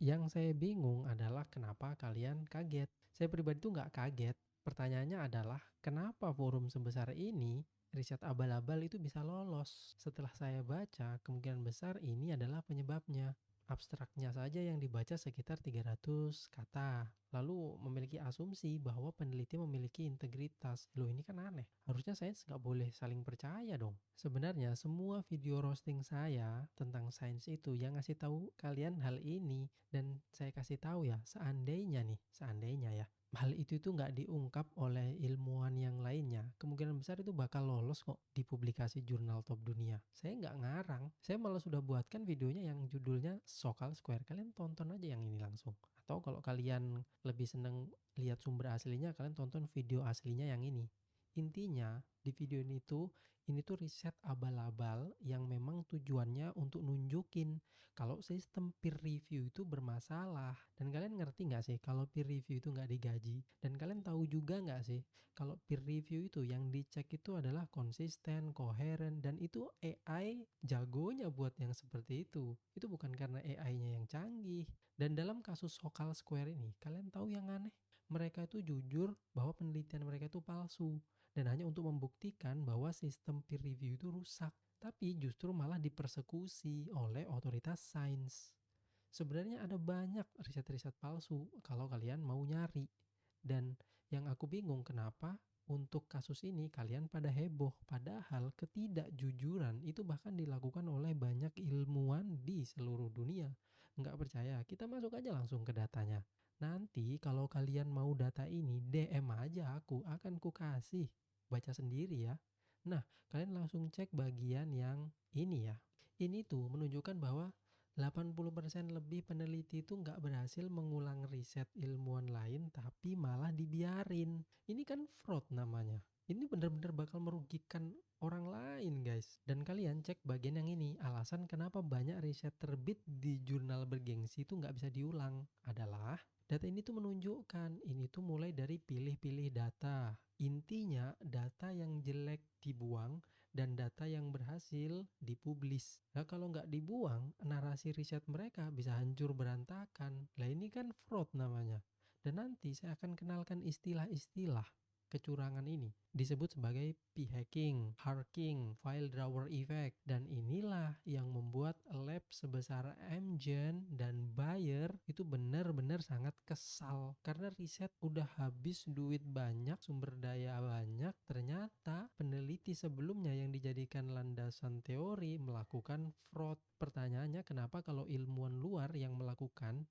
Yang saya bingung adalah kenapa kalian kaget. Saya pribadi tuh nggak kaget. Pertanyaannya adalah kenapa forum sebesar ini, riset abal-abal itu bisa lolos? Setelah saya baca, kemungkinan besar ini adalah penyebabnya. Abstraknya saja yang dibaca sekitar 300 kata. Lalu memiliki asumsi bahwa peneliti memiliki integritas. Loh ini kan aneh. Harusnya sains nggak boleh saling percaya dong. Sebenarnya semua video roasting saya tentang sains itu yang ngasih tahu kalian hal ini. Dan saya kasih tahu ya, seandainya ya, hal itu tuh nggak diungkap oleh ilmuwan yang lainnya, kemungkinan besar itu bakal lolos kok di publikasi jurnal top dunia. Saya nggak ngarang, saya malah sudah buatkan videonya yang judulnya Sokal Square. Kalian tonton aja yang ini langsung. Atau kalau kalian lebih seneng lihat sumber aslinya, kalian tonton video aslinya yang ini. Intinya, di video ini tuh riset abal-abal yang memang tujuannya untuk nunjukin kalau sistem peer review itu bermasalah. Dan kalian ngerti nggak sih kalau peer review itu nggak digaji? Dan kalian tahu juga nggak sih kalau peer review itu yang dicek itu adalah konsisten, koheren, dan itu AI jagonya buat yang seperti itu. Itu bukan karena AI-nya yang canggih. Dan dalam kasus Sokal Square ini, kalian tahu yang aneh? Mereka itu jujur bahwa penelitian mereka itu palsu dan hanya untuk membuktikan bahwa sistem peer review itu rusak, tapi justru malah dipersekusi oleh otoritas sains. Sebenarnya ada banyak riset-riset palsu kalau kalian mau nyari. Dan yang aku bingung kenapa untuk kasus ini kalian pada heboh, padahal ketidakjujuran itu bahkan dilakukan oleh banyak ilmuwan di seluruh dunia. Nggak percaya, kita masuk aja langsung ke datanya. Nanti kalau kalian mau data ini, DM aja aku, akan kasih. Baca sendiri ya. Nah, kalian langsung cek bagian yang ini ya. Ini tuh menunjukkan bahwa 80% lebih peneliti itu nggak berhasil mengulang riset ilmuwan lain tapi malah dibiarin. Ini kan fraud namanya. Ini benar-benar bakal merugikan orang lain guys. Dan kalian cek bagian yang ini, alasan kenapa banyak riset terbit di jurnal bergengsi itu nggak bisa diulang adalah data ini tuh menunjukkan, ini tuh mulai dari pilih-pilih data. Intinya data yang jelek dibuang dan data yang berhasil dipublis. Nah kalau nggak dibuang, narasi riset mereka bisa hancur berantakan. Lah ini kan fraud namanya. Dan nanti saya akan kenalkan istilah-istilah kecurangan ini. Disebut sebagai p-hacking, harking, file drawer effect. Dan inilah yang membuat lab sebesar Amgen dan Bayer itu benar-benar sangat kesal. Karena riset udah habis duit banyak, sumber daya banyak, ternyata peneliti sebelumnya yang dijadikan landasan teori melakukan fraud. Pertanyaannya kenapa kalau ilmuwan luar yang melakukan